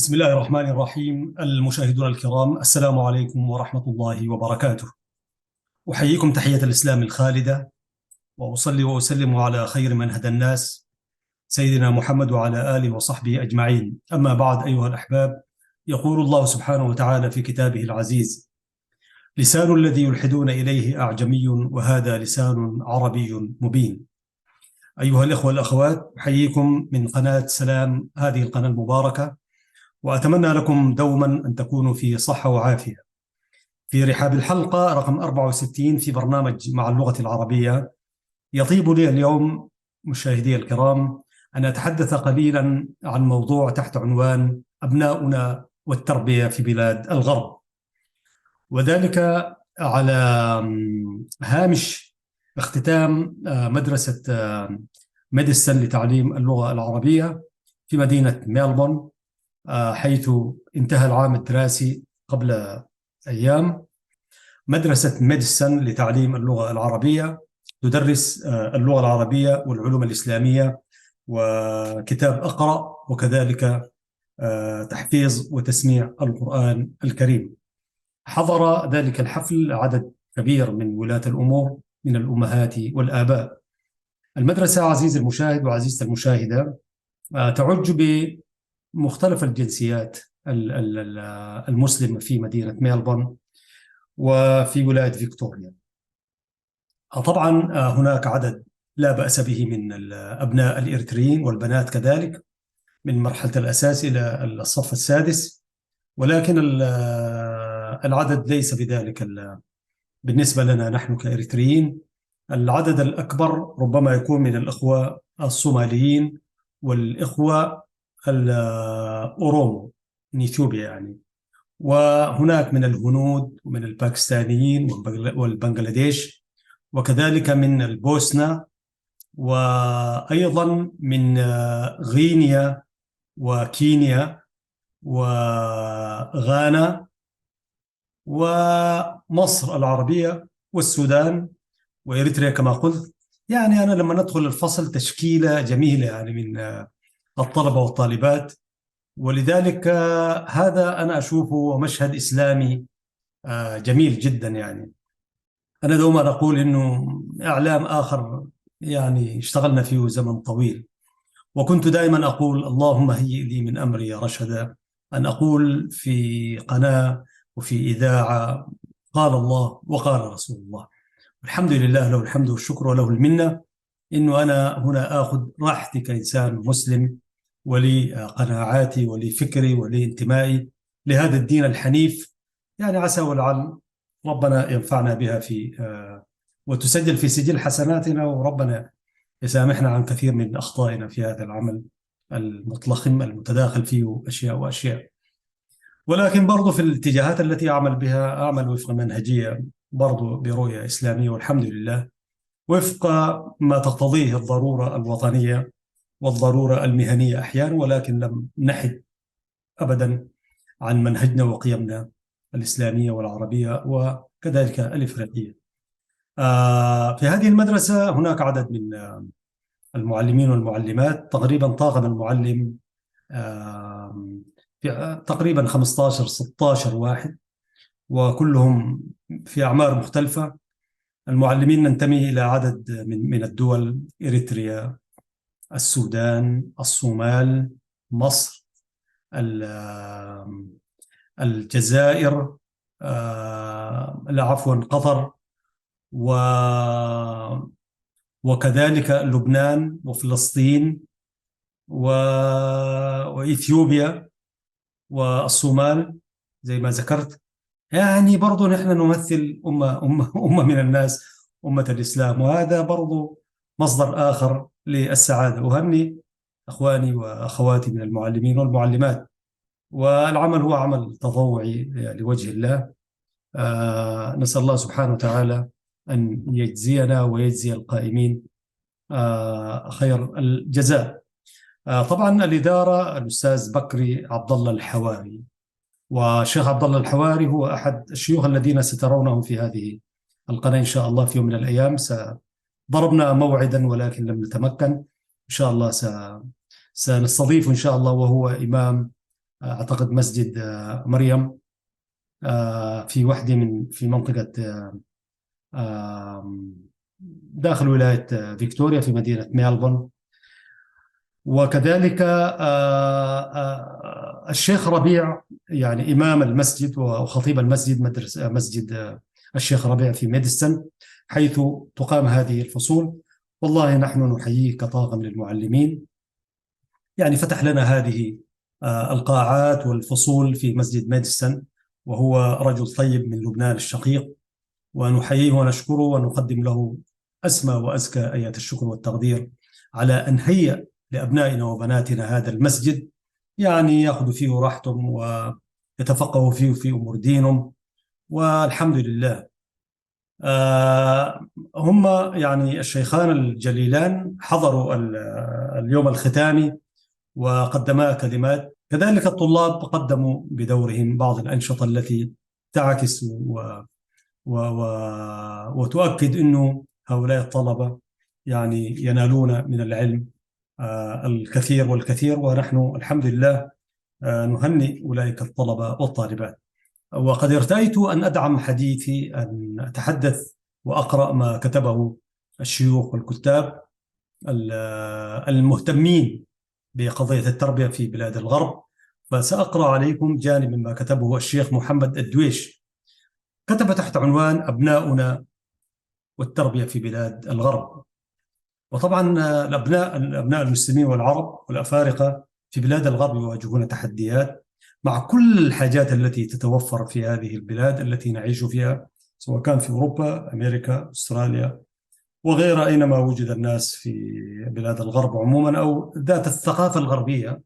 بسم الله الرحمن الرحيم. المشاهدون الكرام، السلام عليكم ورحمة الله وبركاته. أحييكم تحية الإسلام الخالدة، وأصلي وأسلم على خير من هدى الناس سيدنا محمد وعلى آله وصحبه أجمعين. أما بعد، أيها الأحباب، يقول الله سبحانه وتعالى في كتابه العزيز: لسان الذي يلحدون إليه أعجمي وهذا لسان عربي مبين. أيها الإخوة والأخوات، أحييكم من قناة سلام، هذه القناة المباركة، وأتمنى لكم دوما أن تكونوا في صحة وعافية. في رحاب الحلقة رقم 64 في برنامج مع اللغة العربية، يطيب لي اليوم مشاهدي الكرام أن أتحدث قليلا عن موضوع تحت عنوان أبناؤنا والتربية في بلاد الغرب، وذلك على هامش اختتام مدرسة ميديسن لتعليم اللغة العربية في مدينة ميلبورن، حيث انتهى العام الدراسي قبل أيام. مدرسة ميديسن لتعليم اللغة العربية تدرس اللغة العربية والعلوم الإسلامية وكتاب أقرأ، وكذلك تحفيظ وتسميع القرآن الكريم. حضر ذلك الحفل عدد كبير من ولاة الأمور من الأمهات والآباء. المدرسة، عزيزي المشاهد وعزيزتي المشاهدة، تعج بمختلف الجنسيات المسلمة في مدينة ميلبورن وفي ولاية فيكتوريا. طبعا هناك عدد لا بأس به من الأبناء الإريتريين والبنات كذلك من مرحلة الأساس إلى الصف السادس، ولكن العدد ليس بذلك بالنسبة لنا نحن كإريتريين. العدد الأكبر ربما يكون من الإخوة الصوماليين والإخوة الأورومو من إثيوبيا يعني، وهناك من الهنود ومن الباكستانيين والبنغلاديش، وكذلك من البوسنة، وأيضا من غينيا وكينيا وغانا ومصر العربية والسودان وإريتريا كما قلت. يعني أنا لما ندخل الفصل تشكيلة جميلة يعني من الطلبة والطالبات، ولذلك هذا أنا أشوفه مشهد إسلامي جميل جدا. يعني أنا دوما أقول إنه إعلام آخر يعني اشتغلنا فيه زمن طويل، وكنت دائما أقول اللهم هيئ لي من أمري رشدا، أن أقول في قناة وفي إذاعة قال الله وقال رسول الله. الحمد لله، له الحمد والشكر وله المنة، إنه أنا هنا آخذ راحتي كإنسان مسلم، ولي قناعاتي ولي فكري ولي انتمائي لهذا الدين الحنيف. يعني عسى ولعل ربنا ينفعنا بها في وتسجل في سجل حسناتنا، وربنا يسامحنا عن كثير من أخطائنا في هذا العمل المتلخم المتداخل فيه أشياء وأشياء. ولكن برضو في الاتجاهات التي أعمل بها أعمل وفق منهجية، برضو برؤية إسلامية، والحمد لله وفق ما تقتضيه الضرورة الوطنية والضرورة المهنية أحيانا، ولكن لم نحد أبدا عن منهجنا وقيمنا الإسلامية والعربية وكذلك الإفريقية. في هذه المدرسة هناك عدد من المعلمين والمعلمات، تقريبا طاقم المعلم في تقريبا 15-16 واحد، وكلهم في أعمار مختلفة. المعلمين ننتمي إلى عدد من الدول: إريتريا، السودان، الصومال، مصر، الجزائر، لا عفوا قطر، وكذلك لبنان وفلسطين وإثيوبيا والصومال زي ما ذكرت. يعني برضو نحن نمثل أمة من الناس، أمة الإسلام، وهذا برضو مصدر آخر للسعادة. أهني أخواني وأخواتي من المعلمين والمعلمات، والعمل هو عمل تطوعي لوجه الله. نسأل الله سبحانه وتعالى أن يجزينا ويجزي القائمين خير الجزاء. طبعا الإدارة الأستاذ بكري عبد الله الحواري، والشيخ عبد الله الحواري هو أحد الشيوخ الذين سترونهم في هذه القناة إن شاء الله في يوم من الأيام. ضربنا موعدا ولكن لم نتمكن. إن شاء الله سنستضيف إن شاء الله، وهو إمام أعتقد مسجد مريم، في منطقة آه، داخل ولاية فيكتوريا في مدينة ميلبورن. وكذلك الشيخ ربيع، يعني إمام المسجد وخطيب المسجد، مدرسة مسجد الشيخ ربيع في ميديسون، حيث تقام هذه الفصول. والله نحن نحييه كطاقم للمعلمين، يعني فتح لنا هذه القاعات والفصول في مسجد ميديسون، وهو رجل طيب من لبنان الشقيق، ونحييه ونشكره ونقدم له أسمى وأزكى آيات الشكر والتقدير على أن هيأ لأبنائنا وبناتنا هذا المسجد، يعني يأخذوا فيه راحتهم ويتفقهوا فيه في أمور دينهم. والحمد لله. هم يعني الشيخان الجليلان حضروا اليوم الختامي وقدما كلمات، كذلك الطلاب قدموا بدورهم بعض الأنشطة التي تعكس وتؤكد أنه هؤلاء الطلبة يعني ينالون من العلم الكثير والكثير، ونحن الحمد لله نهنئ أولئك الطلبة والطالبات. وقد ارتأيت أن أدعم حديثي أن أتحدث وأقرأ ما كتبه الشيوخ والكتاب المهتمين بقضية التربية في بلاد الغرب. فسأقرأ عليكم جانب مما كتبه الشيخ محمد الدويش. كتب تحت عنوان أبناؤنا والتربية في بلاد الغرب. وطبعا الأبناء المسلمين والعرب والأفارقة في بلاد الغرب يواجهون تحديات مع كل الحاجات التي تتوفر في هذه البلاد التي نعيش فيها، سواء كان في أوروبا، أمريكا، أستراليا وغيرها، أينما وجد الناس في بلاد الغرب عموما أو ذات الثقافة الغربية.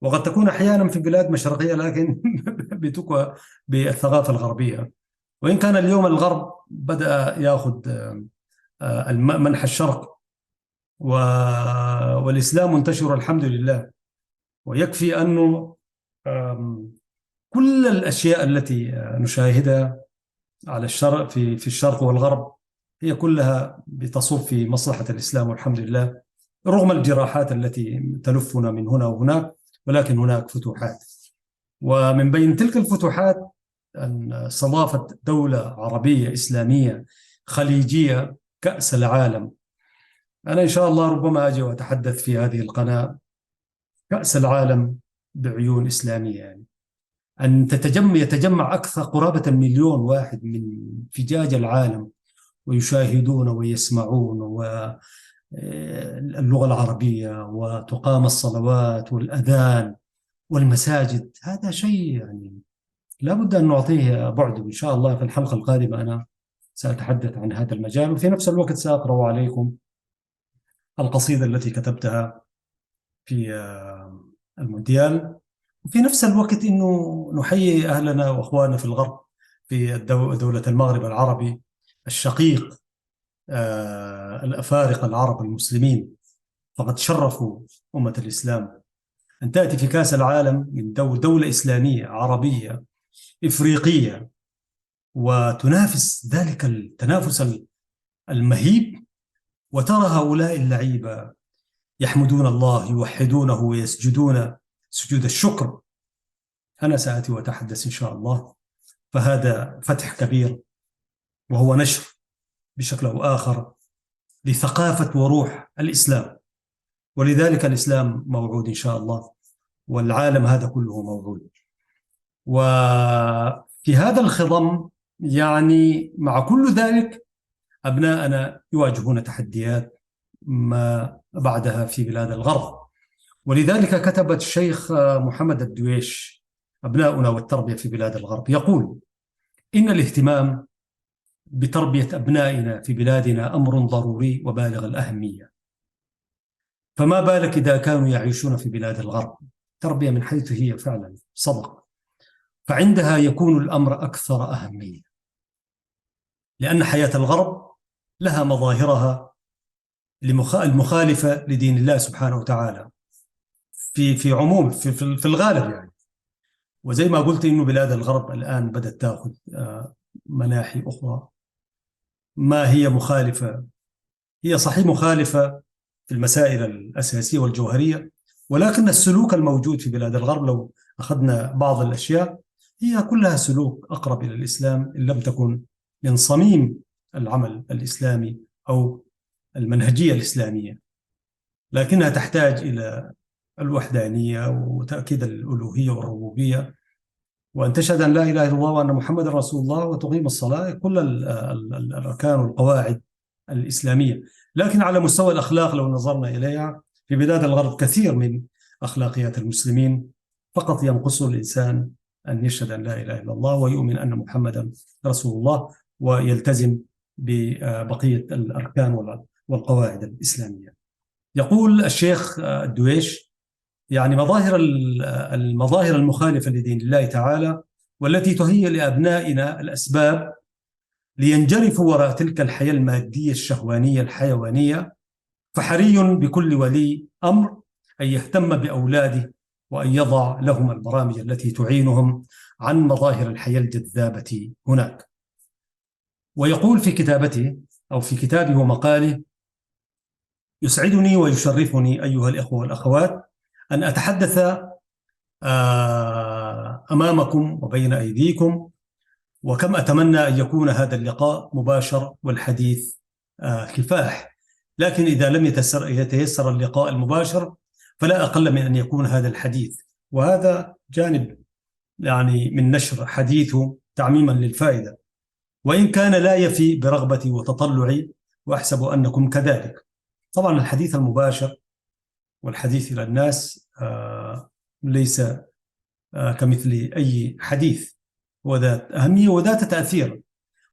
وقد تكون أحيانا في بلاد مشرقية لكن بتقوى بالثقافة الغربية. وإن كان اليوم الغرب بدأ يأخذ منحى الشرق والإسلام منتشر الحمد لله. ويكفي أنه كل الأشياء التي نشاهدها على الشرق في الشرق والغرب هي كلها بتصب في مصلحة الإسلام والحمد لله، رغم الجراحات التي تلفنا من هنا وهناك، ولكن هناك فتوحات. ومن بين تلك الفتوحات أن استضافت دولة عربية إسلامية خليجية كأس العالم. أنا إن شاء الله ربما أجي وأتحدث في هذه القناة كأس العالم بعيون إسلامية، يعني أن يتجمع أكثر قرابة 1,000,000 واحد من فجاج العالم ويشاهدون ويسمعون واللغة العربية، وتقام الصلوات والأذان والمساجد. هذا شيء يعني لا بد أن نعطيه بعد. إن شاء الله في الحلقة القادمة أنا سأتحدث عن هذا المجال، وفي نفس الوقت سأقرأ عليكم القصيدة التي كتبتها في المونديال. وفي نفس الوقت أنه نحيي أهلنا وأخواننا في الغرب في دولة المغرب العربي الشقيق، الأفارقة العرب المسلمين، فقد شرفوا أمة الإسلام. أن تأتي في كأس العالم من دولة إسلامية عربية إفريقية وتنافس ذلك التنافس المهيب، وترى هؤلاء اللعيبة يحمدون الله، يوحدونه ويسجدون سجود الشكر. أنا سآتي وأتحدث إن شاء الله. فهذا فتح كبير، وهو نشر بشكل أو آخر لثقافة وروح الإسلام. ولذلك الإسلام موعود إن شاء الله، والعالم هذا كله موعود. وفي هذا الخضم يعني مع كل ذلك أبناءنا يواجهون تحديات ما بعدها في بلاد الغرب. ولذلك كتبت الشيخ محمد الدويش أبناؤنا والتربية في بلاد الغرب، يقول: إن الاهتمام بتربية أبنائنا في بلادنا أمر ضروري وبالغ الأهمية، فما بالك إذا كانوا يعيشون في بلاد الغرب. تربية من حيث هي فعلا صدق، فعندها يكون الأمر أكثر أهمية، لأن حياة الغرب لها مظاهرها المخالفة لدين الله سبحانه وتعالى في عموم في الغالب يعني. وزي ما قلت إنه بلاد الغرب الآن بدأت تأخذ مناحي أخرى ما هي مخالفة. هي صحيح مخالفة في المسائل الأساسية والجوهرية، ولكن السلوك الموجود في بلاد الغرب لو أخذنا بعض الأشياء، هي كلها سلوك أقرب إلى الإسلام إن لم تكن من صميم العمل الإسلامي أو المنهجية الإسلامية، لكنها تحتاج إلى الوحدانية وتأكيد الألوهية والربوبية، وأن تشهد أن لا إله إلا الله وأن محمد رسول الله وتقيم الصلاة، كل الأركان والقواعد الإسلامية. لكن على مستوى الأخلاق لو نظرنا إليها في بلاد الغرب كثير من أخلاقيات المسلمين فقط ينقص الإنسان أن يشهد أن لا إله إلا الله ويؤمن أن محمدا رسول الله ويلتزم ببقية الأركان والقواعد الإسلامية. يقول الشيخ الدويش يعني المظاهر المخالفة لدين الله تعالى والتي تهيئ لأبنائنا الأسباب لينجرفوا وراء تلك الحياة المادية الشهوانية الحيوانية، فحري بكل ولي أمر أن يهتم بأولاده وأن يضع لهم البرامج التي تعينهم عن مظاهر الحياة الجذابة هناك. ويقول في كتابته أو في كتابه ومقاله: يسعدني ويشرفني أيها الإخوة والأخوات أن أتحدث أمامكم وبين أيديكم، وكم أتمنى أن يكون هذا اللقاء مباشر والحديث كفاح، لكن إذا لم يتيسر اللقاء المباشر فلا أقل من أن يكون هذا الحديث، وهذا جانب يعني من نشر حديثه تعميما للفائدة، وإن كان لا يفي برغبتي وتطلعي، وأحسب أنكم كذلك. طبعا الحديث المباشر والحديث إلى الناس ليس كمثل أي حديث، وذات أهمية وذات تأثير.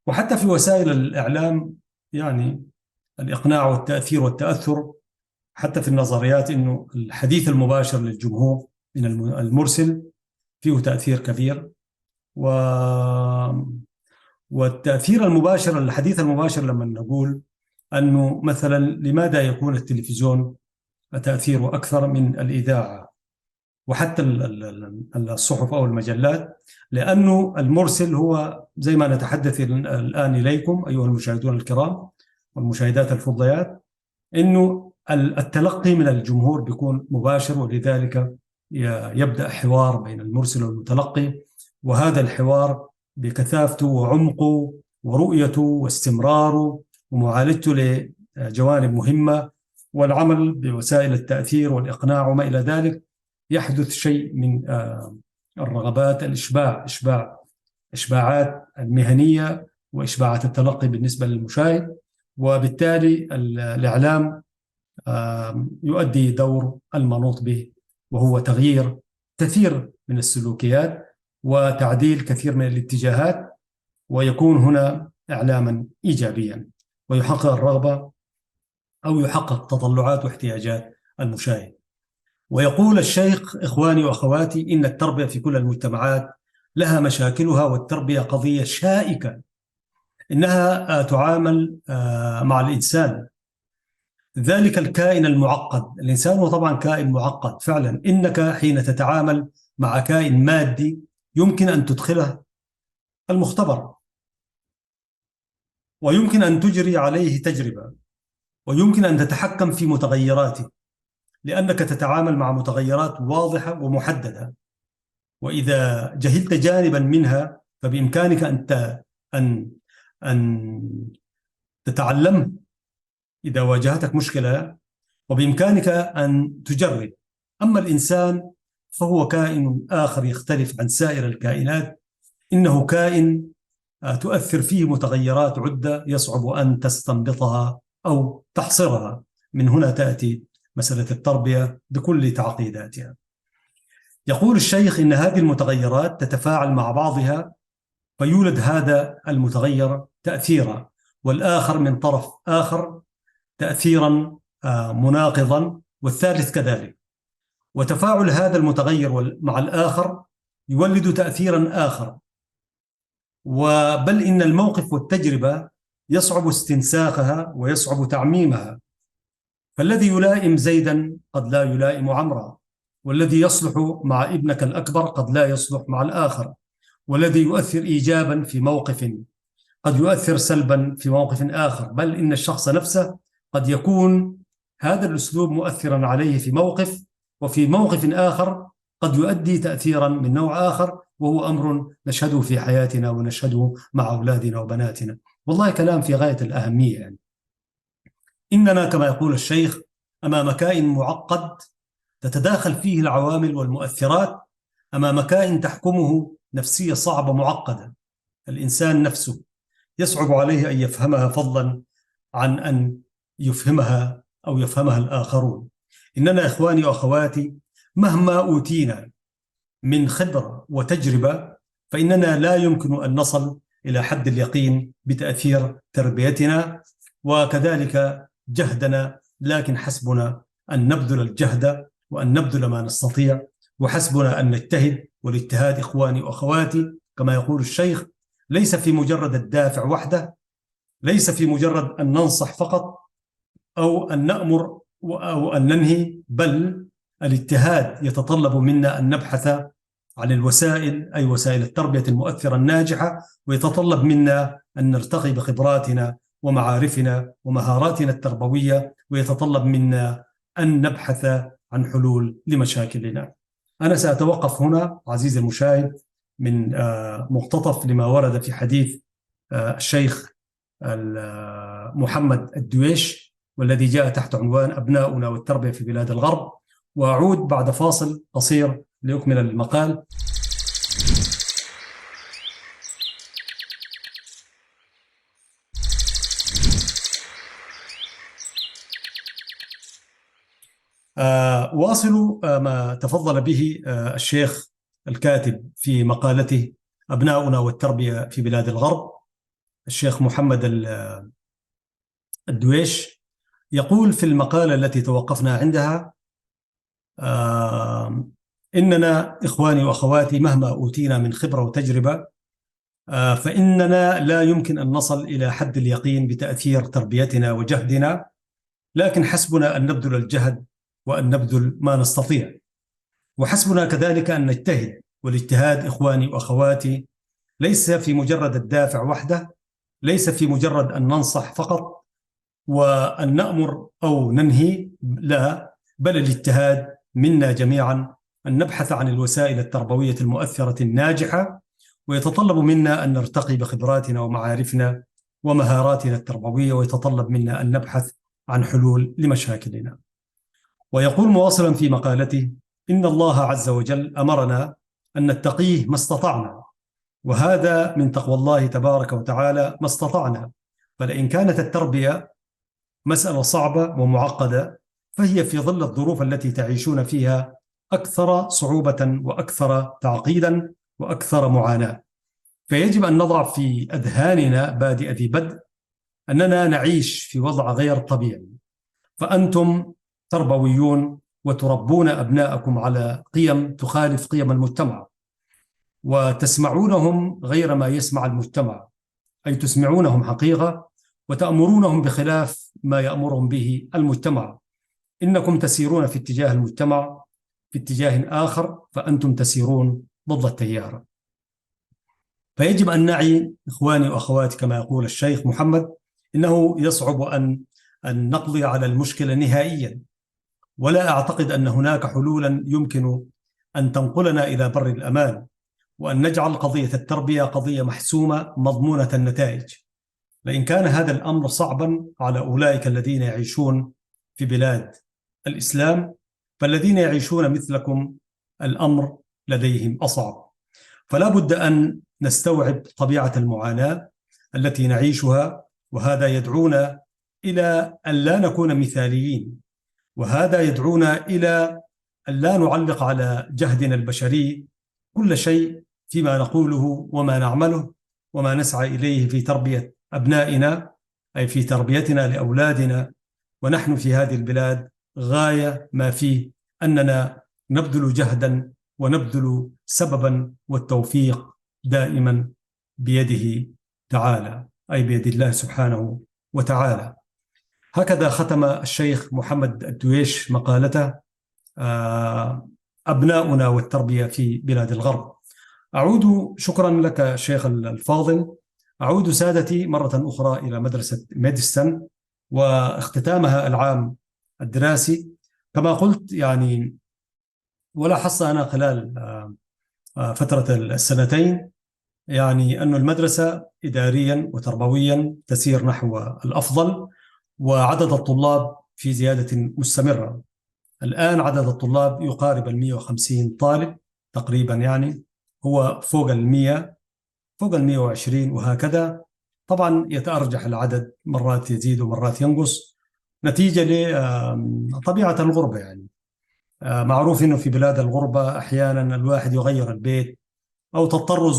وحتى في وسائل الإعلام يعني الإقناع والتأثير والتأثر، حتى في النظريات إنه الحديث المباشر للجمهور من المرسل فيه تأثير كبير، والتأثير المباشر الحديث المباشر لما نقول أنه مثلا لماذا يكون التلفزيون تأثيره أكثر من الإذاعة وحتى الصحف أو المجلات، لأنه المرسل هو زي ما نتحدث الآن إليكم أيها المشاهدون الكرام والمشاهدات الفضيات، إنه التلقي من الجمهور بيكون مباشر، ولذلك يبدأ حوار بين المرسل والمتلقي، وهذا الحوار بكثافته وعمقه ورؤيته واستمراره ومعالجته لجوانب مهمة والعمل بوسائل التأثير والإقناع وما إلى ذلك، يحدث شيء من الرغبات، إشباعات المهنية وإشباعات التلقي بالنسبة للمشاهد، وبالتالي الإعلام يؤدي دور المنوط به، وهو تغيير كثير من السلوكيات وتعديل كثير من الاتجاهات، ويكون هنا إعلاما إيجابيا ويحقق الرغبة أو يحقق تطلعات واحتياجات المشاهد. ويقول الشيخ: إخواني وأخواتي، إن التربية في كل المجتمعات لها مشاكلها، والتربية قضية شائكة، إنها تعامل مع الإنسان، ذلك الكائن المعقد. الإنسان هو طبعا كائن معقد فعلا، إنك حين تتعامل مع كائن مادي يمكن أن تدخله المختبر، ويمكن أن تجري عليه تجربة، ويمكن أن تتحكم في متغيراته، لأنك تتعامل مع متغيرات واضحة ومحددة، وإذا جهلت جانبا منها فبإمكانك أن تتعلم إذا واجهتك مشكلة، وبإمكانك أن تجرب. أما الإنسان فهو كائن آخر يختلف عن سائر الكائنات، إنه كائن تؤثر فيه متغيرات عدة يصعب أن تستنبطها أو تحصرها. من هنا تأتي مسألة التربية بكل تعقيداتها. يقول الشيخ: إن هذه المتغيرات تتفاعل مع بعضها فيولد هذا المتغير تأثيرا، والآخر من طرف آخر تأثيرا مناقضا، والثالث كذلك، وتفاعل هذا المتغير مع الآخر يولد تأثيرا آخر، وبل إن الموقف والتجربة يصعب استنساخها ويصعب تعميمها، فالذي يلائم زيدا قد لا يلائم عمرا، والذي يصلح مع ابنك الأكبر قد لا يصلح مع الآخر، والذي يؤثر إيجابا في موقف قد يؤثر سلبا في موقف آخر، بل إن الشخص نفسه قد يكون هذا الأسلوب مؤثرا عليه في موقف، وفي موقف آخر قد يؤدي تأثيرا من نوع آخر، وهو أمر نشهده في حياتنا ونشهده مع أولادنا وبناتنا. والله كلام في غاية الأهمية يعني. إننا كما يقول الشيخ أمام كائن معقد تتداخل فيه العوامل والمؤثرات، أمام كائن تحكمه نفسية صعبة معقدة. الإنسان نفسه يصعب عليه أن يفهمها، فضلا عن أن يفهمها أو يفهمها الآخرون. إننا إخواني وأخواتي مهما أوتينا من خبرة وتجربة، فإننا لا يمكن أن نصل إلى حد اليقين بتأثير تربيتنا وكذلك جهدنا، لكن حسبنا أن نبذل الجهد وأن نبذل ما نستطيع، وحسبنا أن نجتهد. والاجتهاد إخواني وأخواتي كما يقول الشيخ ليس في مجرد الدافع وحده، ليس في مجرد أن ننصح فقط أو أن نأمر أو أن ننهي، بل الاجتهاد يتطلب منا أن نبحث عن الوسائل، أي وسائل التربية المؤثرة الناجحة، ويتطلب منا أن نرتقي بخبراتنا ومعارفنا ومهاراتنا التربوية، ويتطلب منا أن نبحث عن حلول لمشاكلنا. أنا سأتوقف هنا عزيزي المشاهد من مقتطف لما ورد في حديث الشيخ محمد الدويش، والذي جاء تحت عنوان أبناؤنا والتربية في بلاد الغرب، وأعود بعد فاصل قصير لأكمل المقال. واصل ما تفضل به الشيخ الكاتب في مقالته أبناؤنا والتربية في بلاد الغرب، الشيخ محمد الدويش. يقول في المقالة التي توقفنا عندها: إننا إخواني وأخواتي مهما أوتينا من خبرة وتجربة، فإننا لا يمكن أن نصل إلى حد اليقين بتأثير تربيتنا وجهدنا، لكن حسبنا أن نبذل الجهد وأن نبذل ما نستطيع، وحسبنا كذلك أن نجتهد. والاجتهاد إخواني وأخواتي ليس في مجرد الدافع وحده، ليس في مجرد أن ننصح فقط وأن نأمر أو ننهي، لا، بل الاجتهاد منا جميعا أن نبحث عن الوسائل التربوية المؤثرة الناجحة، ويتطلب منا أن نرتقي بخبراتنا ومعارفنا ومهاراتنا التربوية، ويتطلب منا أن نبحث عن حلول لمشاكلنا. ويقول مواصلا في مقالته: إن الله عز وجل أمرنا أن نتقيه ما استطعنا، وهذا من تقوى الله تبارك وتعالى ما استطعنا. فلئن كانت التربية مسألة صعبة ومعقدة، فهي في ظل الظروف التي تعيشون فيها أكثر صعوبة وأكثر تعقيدا وأكثر معاناة. فيجب أن نضع في أذهاننا بادئ ذي بدء أننا نعيش في وضع غير طبيعي، فأنتم تربويون وتربون أبناءكم على قيم تخالف قيم المجتمع، وتسمعونهم غير ما يسمع المجتمع، أي تسمعونهم حقيقة وتأمرونهم بخلاف ما يأمرهم به المجتمع. إنكم تسيرون في اتجاه المجتمع في اتجاه آخر، فأنتم تسيرون ضد التيار. فيجب أن نعي إخواني وأخواتي كما يقول الشيخ محمد، إنه يصعب أن نقضي على المشكلة نهائيا، ولا أعتقد أن هناك حلولا يمكن أن تنقلنا إلى بر الأمان، وأن نجعل قضية التربية قضية محسومة مضمونة النتائج. لئن كان هذا الأمر صعبا على أولئك الذين يعيشون في بلاد الإسلام، فالذين يعيشون مثلكم الأمر لديهم أصعب. فلا بد أن نستوعب طبيعة المعاناة التي نعيشها، وهذا يدعونا إلى أن لا نكون مثاليين، وهذا يدعونا إلى أن لا نعلق على جهدنا البشري كل شيء فيما نقوله وما نعمله وما نسعى إليه في تربية أبنائنا، أي في تربيتنا لأولادنا. ونحن في هذه البلاد غاية ما فيه أننا نبذل جهدا ونبذل سببا، والتوفيق دائما بيده تعالى، أي بيد الله سبحانه وتعالى. هكذا ختم الشيخ محمد الدويش مقالته أبناؤنا والتربية في بلاد الغرب. أعود، شكرا لك شيخ الفاضل، أعود سادتي مرة أخرى إلى مدرسة ميدستان واختتامها العام الدراسي. كما قلت يعني ولا حصة أنا خلال فترة السنتين، يعني أن المدرسة إداريا وتربويا تسير نحو الأفضل، وعدد الطلاب في زيادة مستمرة. الآن عدد الطلاب يقارب 150 طالب تقريبا، يعني هو فوق 100، فوق 120 وهكذا. طبعا يتأرجح العدد، مرات يزيد ومرات ينقص، نتيجة لطبيعة الغربة. يعني معروف أنه في بلاد الغربة أحيانا الواحد يغير البيت، أو تضطر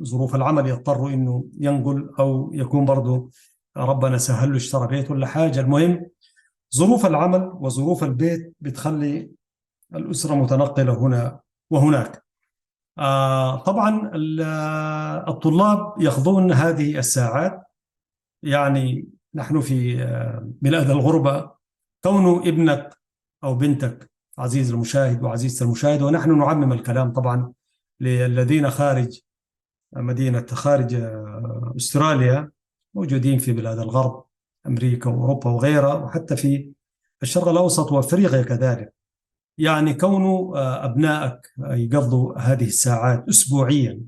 ظروف العمل، يضطر أنه ينقل، أو يكون برضه ربنا سهل له اشترى بيت ولا حاجة. المهم ظروف العمل وظروف البيت بتخلي الأسرة متنقلة هنا وهناك. طبعا الطلاب يخضون هذه الساعات. يعني نحن في بلاد الغربة، كون ابنك أو بنتك، عزيز المشاهد وعزيزة المشاهد، ونحن نعمم الكلام طبعا للذين خارج خارج أستراليا، موجودين في بلاد الغرب، أمريكا وأوروبا وغيرها، وحتى في الشرق الأوسط وأفريقيا كذلك. يعني كون أبنائك يقضوا هذه الساعات أسبوعيا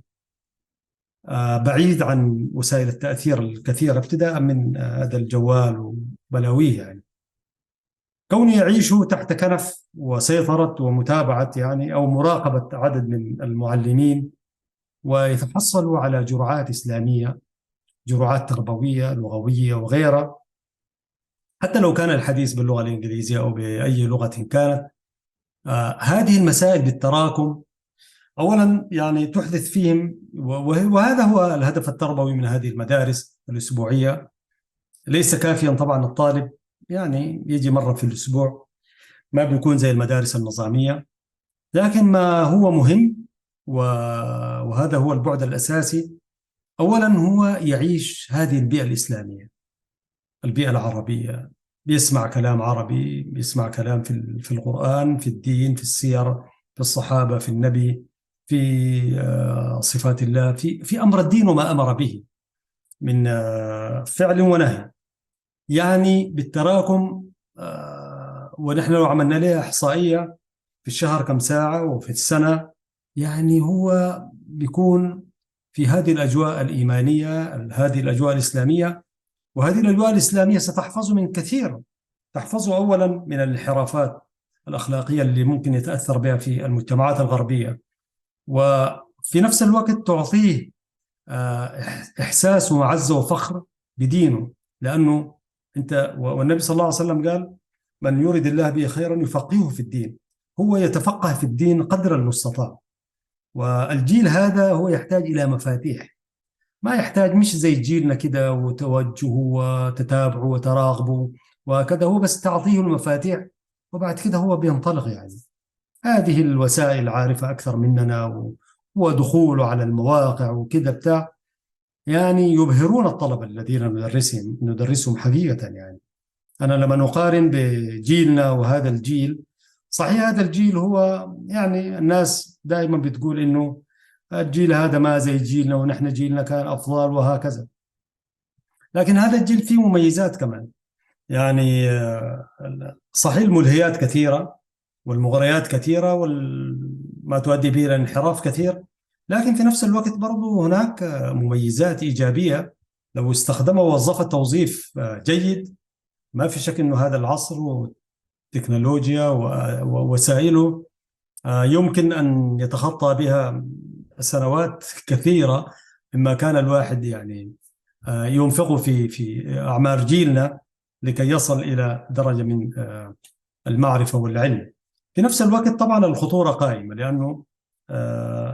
بعيد عن وسائل التأثير الكثيرة، ابتداء من هذا الجوال وبلاويه، يعني كون يعيشوا تحت كنف وسيطرة ومتابعة، يعني أو مراقبة عدد من المعلمين، ويتحصلوا على جرعات إسلامية، جرعات تربوية لغوية وغيرها، حتى لو كان الحديث باللغة الإنجليزية أو بأي لغة كانت. هذه المسائل بالتراكم أولا يعني تحدث فيهم، وهذا هو الهدف التربوي من هذه المدارس الأسبوعية. ليس كافيا طبعا الطالب يعني يجي مرة في الأسبوع، ما بيكون زي المدارس النظامية، لكن ما هو مهم وهذا هو البعد الأساسي. أولا هو يعيش هذه البيئة الإسلامية، البيئة العربية، بيسمع كلام عربي، بيسمع كلام في القرآن، في الدين، في السير، في الصحابة، في النبي، في صفات الله، في أمر الدين وما أمر به من فعل ونهي. يعني بالتراكم. ونحن لو عملنا لها إحصائية في الشهر كم ساعة وفي السنة، يعني هو بيكون في هذه الأجواء الإيمانية، هذه الأجواء الإسلامية. وهذه الأجواء الإسلامية ستحفظه من كثير، تحفظه أولا من الانحرافات الأخلاقية اللي ممكن يتأثر بها في المجتمعات الغربية، وفي نفس الوقت تعطيه إحساس ومعزة وفخر بدينه. لأنه أنت والنبي صلى الله عليه وسلم قال: من يريد الله به خيرا يفقهه في الدين. هو يتفقه في الدين قدر المستطاع. والجيل هذا هو يحتاج إلى مفاتيح، ما يحتاج، مش زي جيلنا كده وتوجهوا وتتابعوا وتراقبوا وكذا، هو بس تعطيه المفاتيح وبعد كده هو بينطلق. يعني هذه الوسائل عارفة أكثر مننا، ودخوله على المواقع وكذا بتاع، يعني يبهرون الطلبة الذين ندرسهم حقيقة. يعني أنا لما نقارن بجيلنا وهذا الجيل، صحيح هذا الجيل هو يعني الناس دائما بتقول إنه الجيل هذا ما زي جيلنا ونحن جيلنا كان أفضل وهكذا، لكن هذا الجيل فيه مميزات كمان. يعني صحيح الملهيات كثيرة والمغريات كثيرة وما تؤدي به إلى انحراف كثير، لكن في نفس الوقت برضو هناك مميزات إيجابية لو استخدمها ووظفها توظيف جيد. ما في شك أنه هذا العصر والتكنولوجيا ووسائله يمكن أن يتخطى بها سنوات كثيرة مما كان الواحد يعني ينفقه في أعمار جيلنا لكي يصل إلى درجة من المعرفة والعلم. في نفس الوقت طبعا الخطورة قائمة، لأنه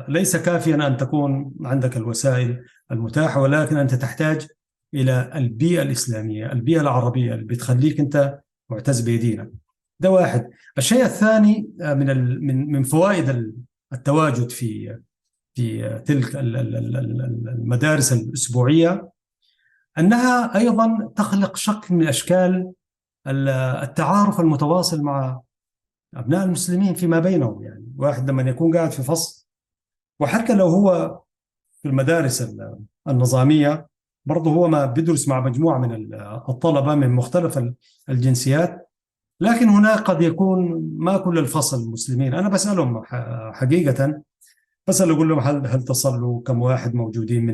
ليس كافيا أن تكون عندك الوسائل المتاحة، ولكن أنت تحتاج إلى البيئة الإسلامية، البيئة العربية اللي بتخليك أنت معتز بدينك. ده واحد. الشيء الثاني من فوائد التواجد في تلك المدارس الأسبوعية، أنها أيضا تخلق شكل من أشكال التعارف المتواصل مع أبناء المسلمين فيما بينهم. يعني واحد لما يكون قاعد في فصل، وحتى لو هو في المدارس النظامية، برضه هو ما بيدرس مع مجموعة من الطلبة من مختلف الجنسيات، لكن هناك قد يكون ما كل الفصل مسلمين. أنا بسألهم حقيقة، بسأل أقول لهم هل تصلوا؟ كم واحد موجودين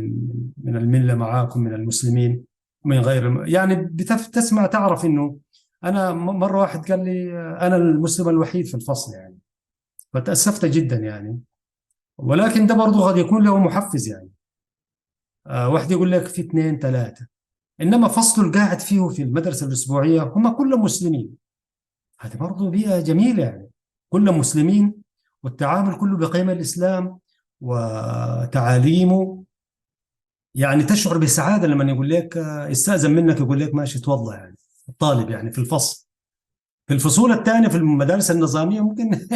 من الملة معاكم من المسلمين من غير؟ يعني تسمع تعرف إنه أنا مرة واحد قال لي أنا المسلم الوحيد في الفصل يعني، فتأسفت جدا يعني. ولكن ده برضه قد يكون له محفز يعني. واحد يقول لك في اثنين ثلاثة، إنما فصل القاعد فيه في المدرسة الأسبوعية هم كلهم مسلمين. هذه برضه بيئة جميلة يعني، كلهم مسلمين، والتعامل كله بقيم الإسلام وتعاليمه. يعني تشعر بسعادة لما يقول لك استأذن منك، يقول لك ماشي توضأ يعني. الطالب يعني في الفصل. في الفصول الثانية في المدارس النظامية ممكن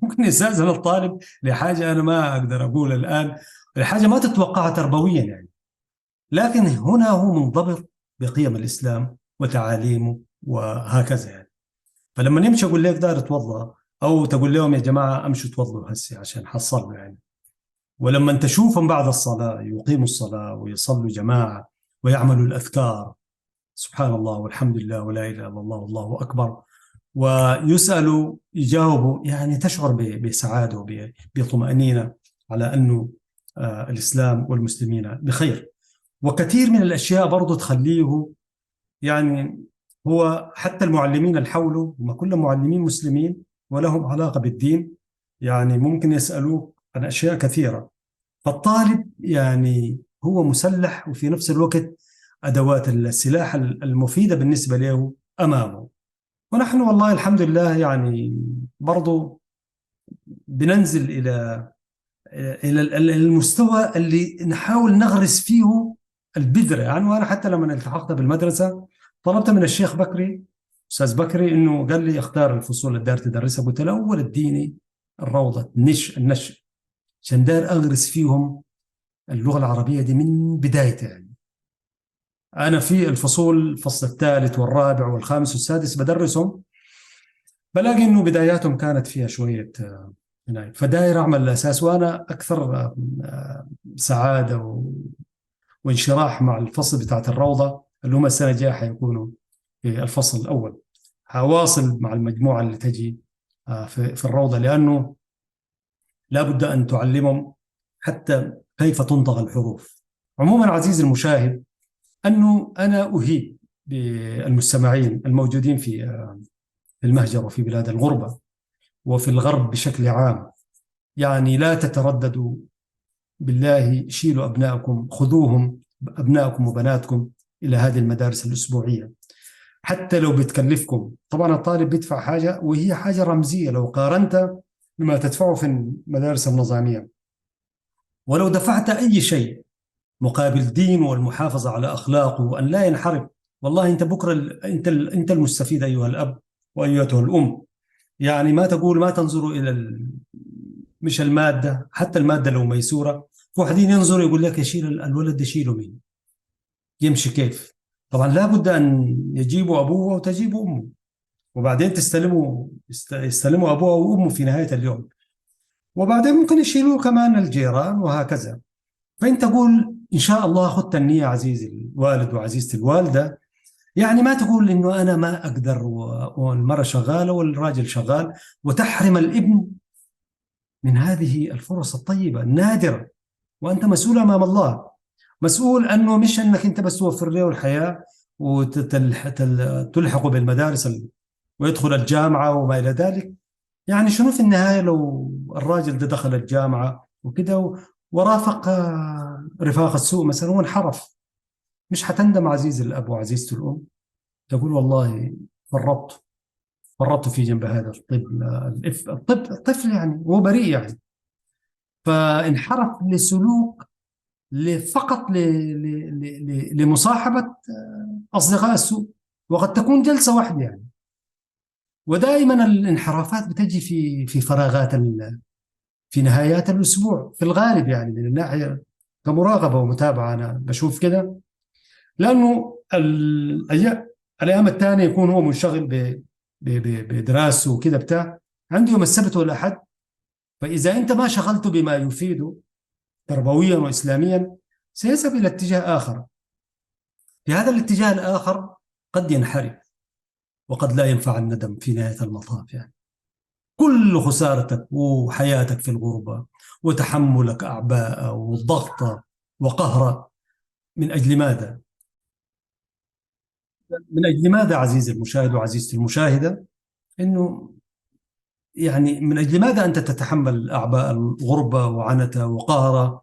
ممكن يستأذن الطالب لحاجة أنا ما أقدر أقول الآن، الحاجة ما تتوقعها تربويا يعني. لكن هنا هو منضبط بقيم الإسلام وتعاليمه وهكذا يعني. فلما يمشي يقول لك دار توضأ، أو تقول لهم يا جماعة أمشوا توضوا هسي عشان حصلوا يعني. ولما أنت تشوفهم بعد الصلاة يقيموا الصلاة ويصلوا جماعة ويعملوا الأذكار، سبحان الله والحمد لله ولا إله إلا الله والله أكبر، ويسألوا يجاوبوا، يعني تشعر بسعادة وبطمأنينة على أنه الإسلام والمسلمين بخير. وكثير من الأشياء برضو تخليه يعني، هو حتى المعلمين اللي حوله هم كلهم معلمين مسلمين ولهم علاقة بالدين، يعني ممكن يسألوك عن أشياء كثيرة. فالطالب يعني هو مسلح، وفي نفس الوقت أدوات السلاح المفيدة بالنسبة له أمامه. ونحن والله الحمد لله يعني برضو بننزل إلى المستوى اللي نحاول نغرس فيه البذرة يعني. وأنا حتى لما التحقت بالمدرسة طلبت من الشيخ بكري، أستاذ بكري، إنه قال لي اختار الفصول اللي دار تدرسها. قلت له أول اديني الروضة النشء عشان دار أغرس فيهم اللغة العربية دي من بدايتها يعني. أنا في الفصل الثالث والرابع والخامس والسادس بدرسهم، بلاقي إنه بداياتهم كانت فيها شوية هناك. فداير أعمل الأساس، وأنا أكثر سعادة وانشراح مع الفصل بتاعت الروضة اللي هم السنة الجاية حيكونوا في الفصل الأول. هواصل مع المجموعة اللي تجي في الروضة، لأنه لا بد أن تعلمهم حتى كيف تنطق الحروف. عموما عزيزي المشاهد، أنه أنا أهيب بالمستمعين الموجودين في المهجر وفي بلاد الغربة وفي الغرب بشكل عام، يعني لا تترددوا بالله، شيلوا أبنائكم، خذوهم أبنائكم وبناتكم إلى هذه المدارس الأسبوعية. حتى لو بتكلفكم، طبعا الطالب بيدفع حاجة وهي حاجة رمزية لو قارنت بما تدفعه في المدارس النظامية، ولو دفعت أي شيء مقابل دين والمحافظة على أخلاقه وأن لا ينحرف، والله أنت بكرة أنت المستفيد أيها الأب وأيتها الأم. يعني ما تقول ما تنظروا إلى مش المادة، حتى المادة لو ميسورة، في واحدين ينظروا يقول لك يشيل الولد يشيله مين، يمشي كيف. طبعا لابد أن يجيبوا أبوه وتجيبوا أمه، وبعدين يستلموا أبوه وأمه في نهاية اليوم، وبعدين ممكن يشيلوا كمان الجيران وهكذا. فأنت تقول إن شاء الله خذت النية عزيزي الوالد وعزيزتي الوالدة، يعني ما تقول إنه أنا ما أقدر والمرأة شغالة والراجل شغال، وتحرم الابن من هذه الفرص الطيبة النادرة. وأنت مسؤول أمام الله، مسؤول أنه مش أنك أنت بس توفر له الحياة وتلحقه بالمدارس ويدخل الجامعة وما إلى ذلك. يعني شنو في النهاية لو الراجل ده دخل الجامعة وكده ورافق رفاق السوء مثلا وانحرف؟ مش حتندم عزيزي الأب وعزيزتي الأم؟ تقول والله فرطت في جنب هذا الطفل. الطفل يعني هو بريء يعني، فانحرف لسلوك فقط لمصاحبة أصدقاء السوء، وقد تكون جلسة واحدة يعني. ودائما الانحرافات بتجي في فراغات في نهايات الأسبوع في الغالب، يعني من الناحية كمراقبة ومتابعة أنا بشوف كده. لأنه الأيام الثانية يكون هو منشغل بدراسته وكده بتاع، عنده يوم السبت والأحد. فإذا أنت ما شغلته بما يفيده تربويا وإسلاميا سيذهب إلى اتجاه آخر، في هذا الاتجاه الآخر قد ينحرف. وقد لا ينفع الندم في نهاية المطاف يعني. كل خسارتك وحياتك في الغربة وتحملك أعباء وضغط وقهر، من أجل ماذا؟ من أجل ماذا عزيزي المشاهد وعزيزتي المشاهدة؟ إنه يعني من أجل ماذا أنت تتحمل أعباء الغربة وعنتها وقهرها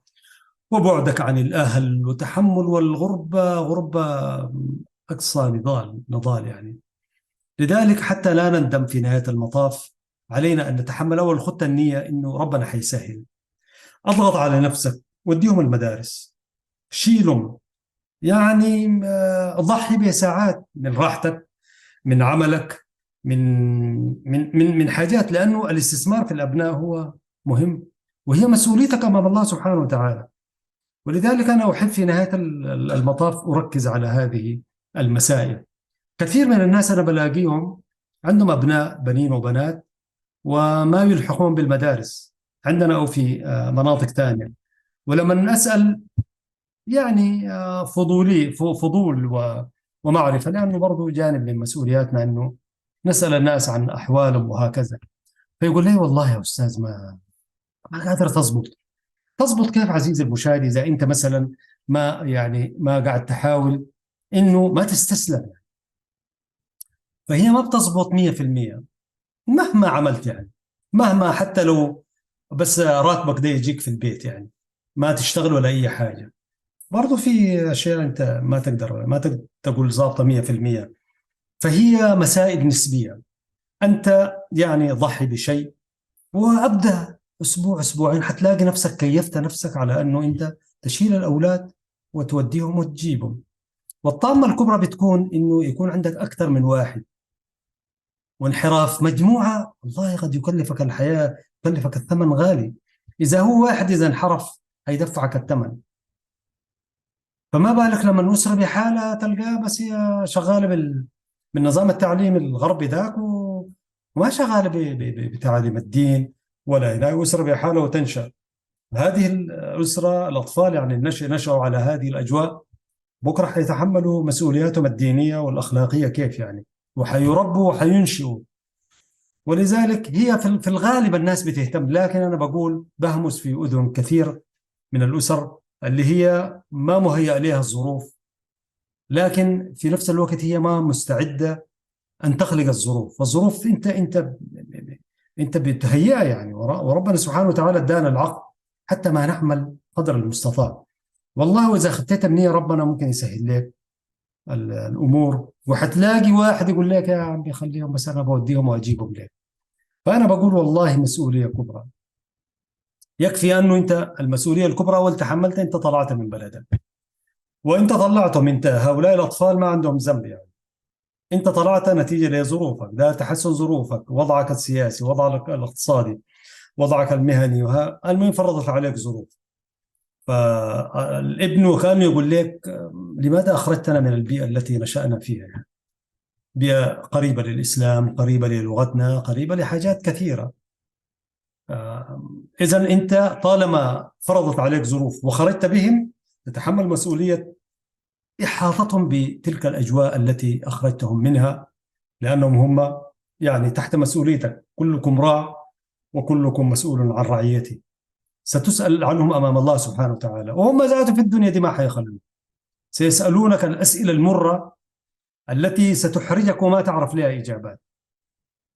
وبعدك عن الأهل وتحمل، والغربة غربة أقصى نضال يعني. لذلك حتى لا نندم في نهاية المطاف، علينا أن نتحمل. أول خطة النية إنه ربنا حيسهل. اضغط على نفسك، وديهم المدارس، شيلهم، يعني ضحي بساعات من راحتك، من عملك، من حاجات، لأنه الاستثمار في الأبناء هو مهم، وهي مسؤوليتك أمام الله سبحانه وتعالى. ولذلك أنا أحب في نهاية المطاف أركز على هذه المسائل. كثير من الناس أنا بلاقيهم عندهم أبناء، بنين وبنات، وما يلحقون بالمدارس عندنا أو في مناطق ثانية. ولما أسأل يعني فضول ومعرفة، لأنه برضو جانب من مسؤولياتنا أنه نسأل الناس عن أحوالهم وهكذا. فيقول لي والله يا أستاذ ما قادر تضبط كيف عزيزي المشاهد إذا أنت مثلا ما قاعد تحاول إنه ما تستسلم. فهي ما بتضبط 100% مهما عملت يعني، مهما حتى لو بس راتبك ده يجيك في البيت يعني، ما تشتغل ولا أي حاجة، برضو في أشياء أنت ما تقدر تقول ضابطة 100%. فهي مسائل نسبية. أنت يعني ضحي بشيء، وأبدأ أسبوع أسبوعين حتلاقي نفسك كيفت نفسك على أنه أنت تشيل الأولاد وتوديهم وتجيبهم. والطامة الكبرى بتكون أنه يكون عندك أكثر من واحد، وانحراف مجموعة والله قد يكلفك الحياة، يكلفك الثمن غالي. إذا هو واحد إذا انحرف هيدفعك الثمن، فما بالك لما الأسرة بحالة تلقاه بس هي شغالة بالنظام التعليمي الغربي ذاك وما شغالة بتعاليم الدين، ولا هنا أسرة بحالة وتنشأ. هذه الأسرة الأطفال يعني نشأوا على هذه الأجواء، بكرة حيتحملوا مسؤولياتهم الدينية والأخلاقية كيف يعني، وحيربوا وحينشئوا. ولذلك هي في الغالب الناس بتهتم، لكن أنا بقول بهمس في أذن كثير من الأسر اللي هي ما مهيأ لها الظروف، لكن في نفس الوقت هي ما مستعدة أن تخلق الظروف. والظروف أنت بتهيئها يعني، وربنا سبحانه وتعالى ادانا العقل حتى ما نحمل قدر المستطاع. والله وإذا خطيت بنية ربنا ممكن يسهل لك الأمور، وحتلاقي واحد يقول لك يا عمي خليهم بس أنا بوديهم وأجيبهم لك. فأنا بقول والله مسؤولية كبرى. يكفي أنه أنت المسؤولية الكبرى أول تحملت، أنت طلعت من بلدك، وأنت طلعتهم، أنت هؤلاء الأطفال ما عندهم ذنب يعني، أنت طلعت نتيجة لظروفك، ده تحسن ظروفك، وضعك السياسي، وضعك الاقتصادي، وضعك المهني، المهم فرضت عليك ظروف. فالابن كان يقول لك لماذا أخرجتنا من البيئة التي نشأنا فيها يعني؟ بيئة قريبة للإسلام، قريبة للغتنا، قريبة لحاجات كثيرة. إذا أنت طالما فرضت عليك ظروف وخرجت بهم، تتحمل مسؤولية إحاطتهم بتلك الأجواء التي أخرجتهم منها، لأنهم هم يعني تحت مسؤوليتك. كلكم راع وكلكم مسؤول عن رعيته، ستسأل عنهم أمام الله سبحانه وتعالى. وهم ذاتهم في الدنيا دي ما حيخلون، سيسألونك الأسئلة المرة التي ستحرجك وما تعرف لها إجابات.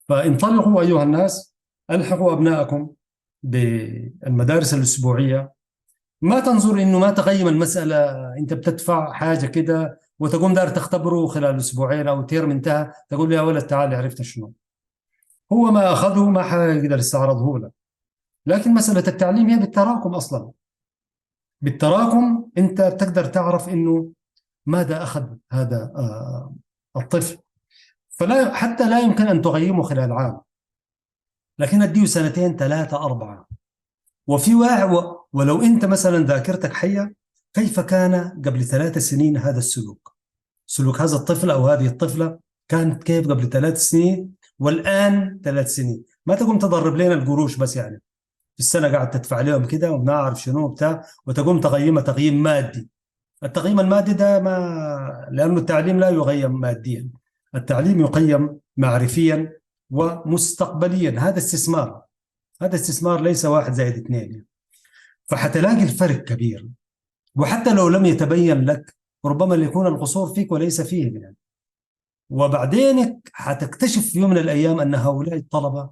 فانطلقوا أيها الناس، ألحقوا أبنائكم بالمدارس الأسبوعية. ما تنظر إنه ما تقيم المسألة، أنت بتدفع حاجة كده وتقوم دار تختبره خلال أسبوعين أو تيرم انتهى، تقول له يا ولد تعال عرفت شنو هو ما أخذه، ما حيقدر يستعرضه لك. لكن مسألة التعليم هي بالتراكم أصلا، بالتراكم أنت بتقدر تعرف إنه ماذا أخذ هذا الطفل. فلا حتى لا يمكن أن تقيمه خلال عام، لكن أديه سنتين ثلاثة أربعة. وفي واحد ولو أنت مثلا ذاكرتك حية، كيف كان قبل 3 سنين هذا السلوك، سلوك هذا الطفل أو هذه الطفلة كانت كيف قبل 3 سنين والآن 3 سنين. ما تقوم تضرب لنا القروش بس يعني في السنة قاعد تدفع لهم كده وما أعرف شنو بتاع، وتقوم تقيمه تقييم مادي. التقييم المادي ده ما، لأنه التعليم لا يقيم ماديا، التعليم يقيم معرفيا ومستقبليا. هذا استثمار، هذا استثمار، ليس 1+2. فحتلاقي الفرق كبير، وحتى لو لم يتبين لك ربما يكون القصور فيك وليس فيه يعني. وبعدين حتكتشف في يوم من الأيام أن هؤلاء الطلبة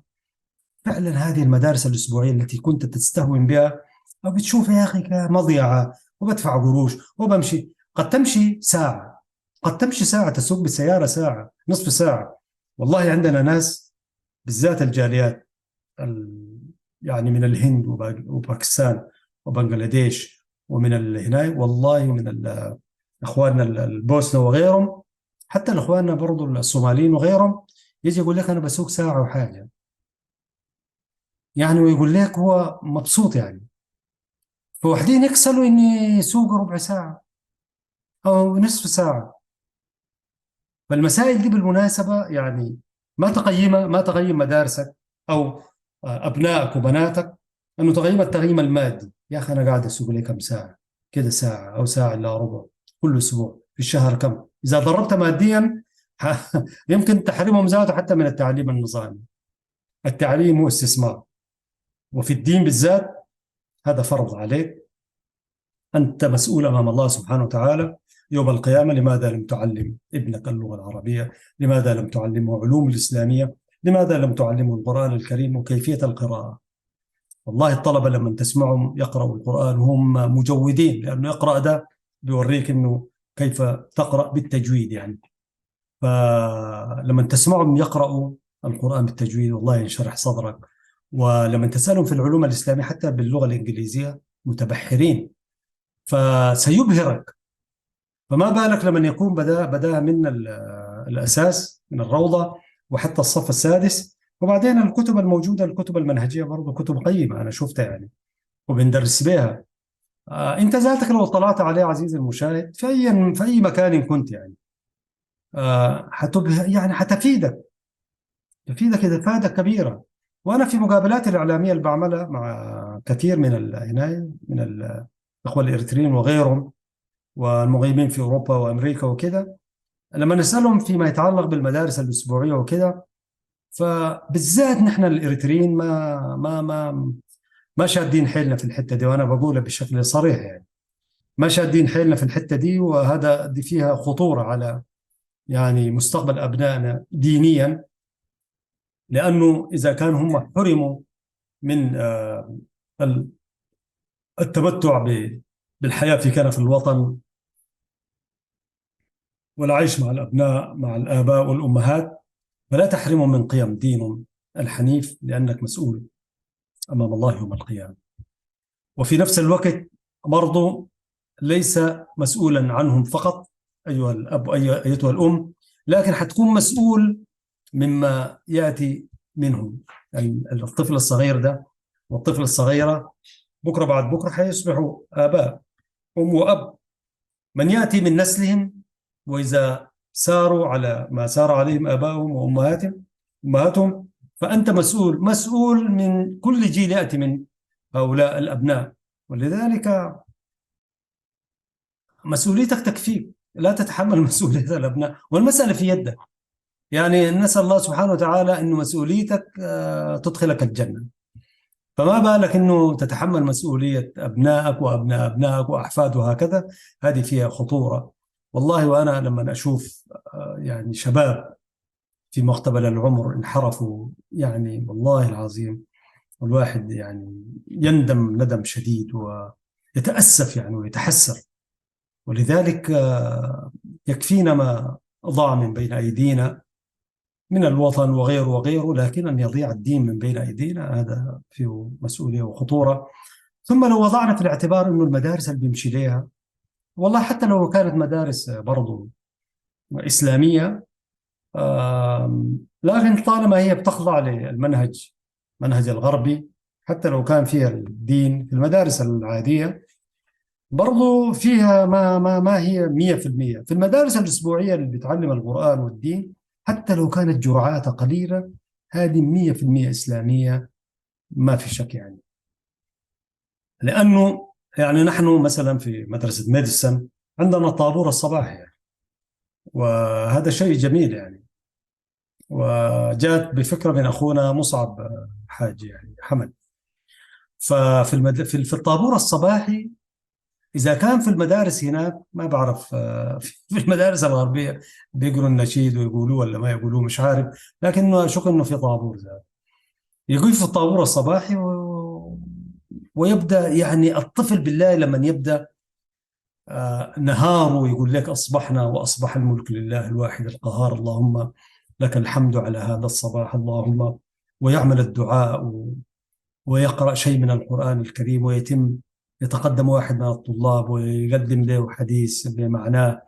فعلا هذه المدارس الأسبوعية التي كنت تستهون بها أو بتشوفها يا أخي مضيعة، وبدفع قروش وبمشي، قد تمشي ساعة، قد تمشي ساعة، تسوق بالسيارة ساعة، نصف ساعة. والله عندنا ناس بالذات الجاليات يعني من الهند وباكستان وبنغلاديش ومن هنا، والله من اخواننا البوسنة وغيرهم، حتى الاخواننا برضو الصوماليين وغيرهم، يجي يقول لك انا بسوق ساعة وحاجة يعني، ويقول لك هو مبسوط يعني. فوحدين يكسلوا ان يسوقوا ربع ساعة او نصف ساعة. فالمسائل دي بالمناسبة يعني ما تقيم مدارسك أو أبنائك وبناتك، أنه تقيم التقييم المادي. يا أخي أنا قاعد أسوق لي كم ساعة كده، ساعة أو ساعة إلا ربع كل أسبوع، في الشهر كم؟ إذا ضربت ماديا يمكن تحرمهم ذاته حتى من التعليم النظامي. التعليم هو استثمار، وفي الدين بالذات هذا فرض عليك. أنت مسؤول أمام الله سبحانه وتعالى يوم القيامة. لماذا لم تعلم ابنك اللغة العربية؟ لماذا لم تعلمه علوم الإسلامية؟ لماذا لم تعلمه القرآن الكريم وكيفية القراءة؟ والله الطلبة لما تسمعهم يقرأوا القرآن وهم مجودين، لأنه يقرأ ده بيوريك أنه كيف تقرأ بالتجويد يعني. فلما تسمعهم يقرأوا القرآن بالتجويد والله ينشرح صدرك. ولما تسألهم في العلوم الإسلامية حتى باللغة الإنجليزية متبحرين، فسيبهرك. فما بالك لمن يكون بدأ من الأساس، من الروضة وحتى الصف السادس. وبعدين الكتب الموجودة، الكتب المنهجية برضو كتب قيمة أنا شفتها يعني وبندرس بها. أنت ذاتك لو اطلعت عليه عزيزي المشاهد في أي مكان كنت يعني، يعني تفيدك إفادة كبيرة. وأنا في مقابلات الإعلامية اللي بعملها مع كثير من من الأخوة الإريتريين وغيرهم والمقيمين في أوروبا وأمريكا وكذا، لما نسألهم فيما يتعلق بالمدارس الأسبوعية وكذا، فبالذات نحن الإريتريين ما شادين حيلنا في الحتة دي، وأنا بقولها بشكل صريح يعني، ما شادين حيلنا في الحتة دي. دي فيها خطورة على يعني مستقبل أبنائنا دينيا، لأنه إذا كان هم حرموا من التمتع بالحياة في كنف الوطن والعيش مع الأبناء مع الآباء والأمهات، فلا تحرمهم من قيم دينهم الحنيف، لأنك مسؤول أمام الله يوم القيامة. وفي نفس الوقت برضو ليس مسؤولا عنهم فقط أيها الأب أيتها الأم، لكن حتكون مسؤول مما يأتي منهم. يعني الطفل الصغير ده والطفل الصغيرة بكرة بعد بكرة حيصبحوا آباء، أم وأب، من يأتي من نسلهم. وإذا ساروا على ما سار عليهم آبائهم وأمهاتهم فأنت مسؤول من كل جيل يأتي من هؤلاء الأبناء. ولذلك مسؤوليتك تكفيك، لا تتحمل مسؤولية الأبناء، والمسألة في يدك. يعني نسأل الله سبحانه وتعالى أنه مسؤوليتك تدخلك الجنة، فما بالك أنه تتحمل مسؤولية أبنائك وأبناء أبنائك وأحفاد وهكذا. هذه فيها خطورة والله. وأنا لما أشوف يعني شباب في مقتبل العمر انحرفوا، يعني والله العظيم الواحد يعني يندم ندم شديد ويتأسف يعني ويتحسر. ولذلك يكفينا ما ضاع من بين أيدينا من الوطن وغيره وغيره، لكن أن يضيع الدين من بين أيدينا هذا فيه مسؤولية وخطورة. ثم لو وضعنا في الاعتبار أنه المدارس اللي بيمشي ليها، والله حتى لو كانت مدارس برضو إسلامية، لكن طالما هي بتخضع المنهج الغربي، حتى لو كان فيها الدين في المدارس العادية، برضو فيها ما هي 100%. في المدارس الأسبوعية اللي بتعلم القرآن والدين، حتى لو كانت جرعات قليلة، هذه 100% إسلامية ما في شك يعني. لأنه يعني نحن مثلا في مدرسة ميديسن عندنا طابور الصباح يعني، وهذا شيء جميل يعني. وجاءت بفكرة من أخونا مصعب حاج يعني حمد. في الطابور الصباحي، إذا كان في المدارس هناك ما بعرف، في المدارس الغربية بيقروا النشيد ويقولوه ولا ما يقولوه مش عارف، لكنه أشك إنه في طابور ذات يقول في الطابور الصباحي ويبدأ يعني الطفل بالله لما يبدأ نهاره يقول لك أصبحنا وأصبح الملك لله الواحد القهار، اللهم لك الحمد على هذا الصباح اللهم، ويعمل الدعاء ويقرأ شيء من القرآن الكريم، ويتم يتقدم واحد من الطلاب ويقدم له حديث بمعناه،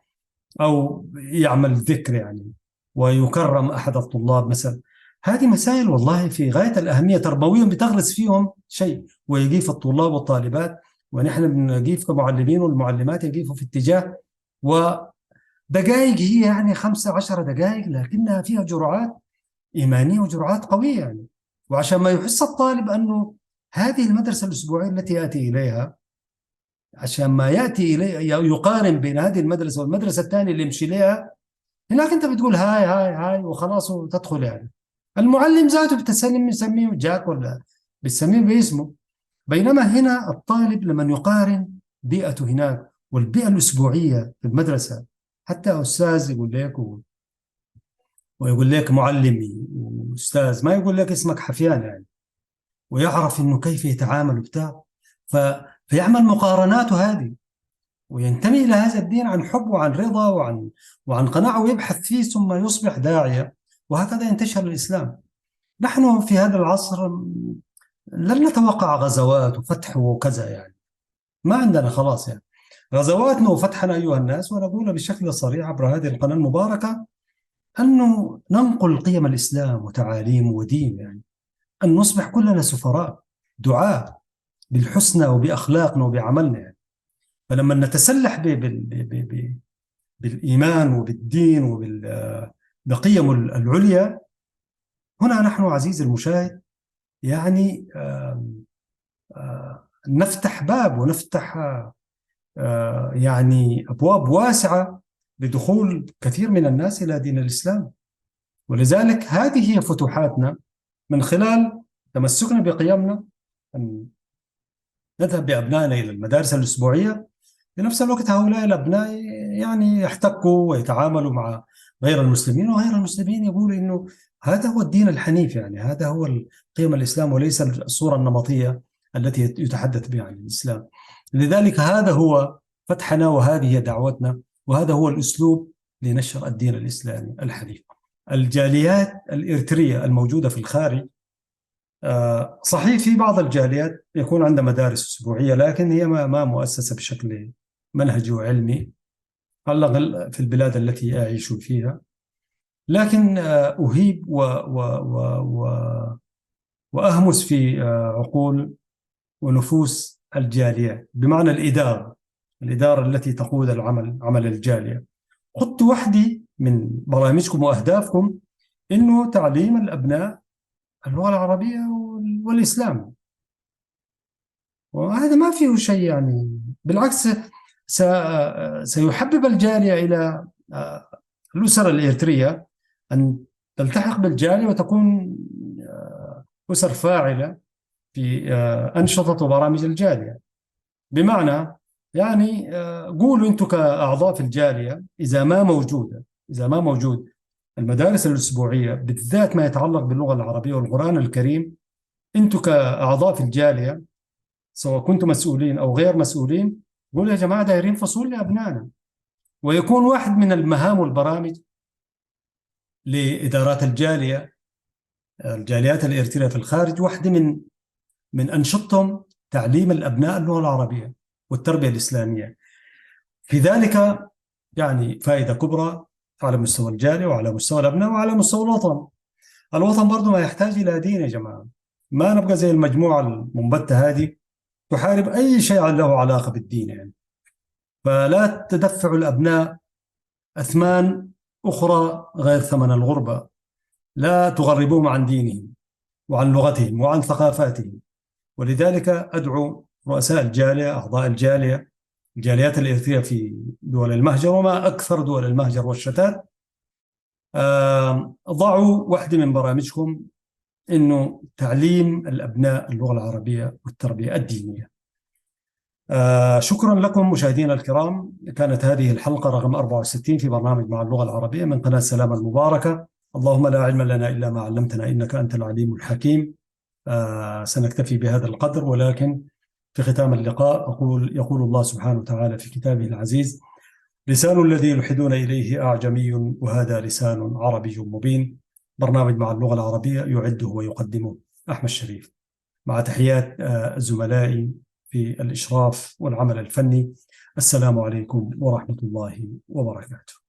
أو يعمل ذكر يعني، ويكرم أحد الطلاب مثلا. هذه مسائل والله في غاية الأهمية تربويا، بتغرس فيهم شيء، ويجيف الطلاب والطالبات، ونحن بنجيف كمعلمين والمعلمات يجيفوا في اتجاه. ودقائق هي يعني 15 دقائق، لكنها فيها جرعات إيمانية وجرعات قوية يعني. وعشان ما يحس الطالب أنه هذه المدرسة الأسبوعية التي يأتي إليها، عشان ما يأتي إليه يقارن بين هذه المدرسة والمدرسة الثانية اللي يمشي لها، هناك أنت بتقول هاي هاي هاي وخلاص وتدخل يعني. المعلم ذاته بتسلم يسميه جاك ولا بتسميه باسمه. بينما هنا الطالب لما يقارن بيئته هناك والبيئة الأسبوعية في المدرسة، حتى أستاذ يقول لك ويقول لك معلمي وأستاذ، ما يقول لك اسمك حفيان يعني، ويعرف إنه كيف يتعامل وبتاع، فيعمل مقارناته هذه، وينتمي إلى هذا الدين عن حب وعن رضا وعن قناعة، ويبحث فيه ثم يصبح داعية، وهكذا ينتشر الإسلام. نحن في هذا العصر لن نتوقع غزوات وفتح وكذا يعني، ما عندنا خلاص يعني غزواتنا وفتحنا أيها الناس، ونقول بشكل صريح عبر هذه القناة المباركة أنه ننقل قيم الإسلام وتعاليمه ودين يعني، أن نصبح كلنا سفراء دعاة بالحسنى وبأخلاقنا وبعملنا يعني. فلما نتسلح بالإيمان وبالدين وبالقيم العليا، هنا نحن عزيزي المشاهد يعني نفتح باب ونفتح يعني أبواب واسعة لدخول كثير من الناس إلى دين الإسلام. ولذلك هذه هي فتوحاتنا من خلال تمسكنا بقيمنا، أن نذهب بأبنائنا إلى المدارس الأسبوعية. في نفس الوقت هؤلاء الأبناء يعني يحتكوا ويتعاملوا مع غير المسلمين، وغير المسلمين يقولوا إنه هذا هو الدين الحنيف يعني، هذا هو قيم الإسلام وليس الصورة النمطية التي يتحدث بها عن الإسلام. لذلك هذا هو فتحنا، وهذه هي دعوتنا، وهذا هو الأسلوب لنشر الدين الإسلامي الحنيف. الجاليات الإريترية الموجودة في الخارج، صحيح في بعض الجاليات يكون عندها مدارس أسبوعية، لكن هي ما مؤسسة بشكل منهجي وعلمي على الأقل في البلاد التي أعيش فيها. لكن أهيب وأهمس في عقول ونفوس الجاليات، بمعنى الإدارة التي تقود عمل الجالية. خدت وحدي من برامجكم وأهدافكم إنه تعليم الأبناء اللغة العربية والإسلام، وهذا ما فيه شيء يعني، بالعكس سيحبب الجالية إلى الأسر الإريترية أن تلتحق بالجالية وتكون أسر فاعلة في أنشطة وبرامج الجالية. بمعنى يعني قولوا أنتم كأعضاء في الجالية، إذا ما موجود المدارس الأسبوعية بالذات ما يتعلق باللغة العربية والقرآن الكريم، أنتم كأعضاء في الجالية سواء كنتم مسؤولين أو غير مسؤولين، قولوا يا جماعة دايرين فصول لأبنائنا، ويكون واحد من المهام والبرامج لإدارات الجاليات الإريترية في الخارج، واحدة من أنشطتهم تعليم الأبناء اللغة العربية والتربية الإسلامية. في ذلك يعني فائدة كبرى على مستوى الجالية وعلى مستوى الأبناء وعلى مستوى الوطن برضو ما يحتاج إلى دين يا جماعة. ما نبقى زي المجموعة المنبتة هذه تحارب أي شيء له علاقة بالدين يعني. فلا تدفعوا الأبناء أثمان أخرى غير ثمن الغربة، لا تغربوهم عن دينهم وعن لغتهم وعن ثقافاتهم. ولذلك أدعو رؤساء الجالية، أعضاء الجاليات الإريترية في دول المهجر، وما أكثر دول المهجر والشتات، ضعوا واحدة من برامجكم إنه تعليم الأبناء اللغة العربية والتربية الدينية. شكرا لكم مشاهدينا الكرام. كانت هذه الحلقة رقم 64 في برنامج مع اللغة العربية من قناة سلام المباركة. اللهم لا علم لنا إلا ما علمتنا إنك أنت العليم الحكيم. سنكتفي بهذا القدر، ولكن في ختام اللقاء يقول الله سبحانه وتعالى في كتابه العزيز: لسان الذي يلحدون إليه أعجمي وهذا لسان عربي مبين. برنامج مع اللغة العربية يعده ويقدمه أحمد شريف، مع تحيات زملائي في الإشراف والعمل الفني. السلام عليكم ورحمة الله وبركاته.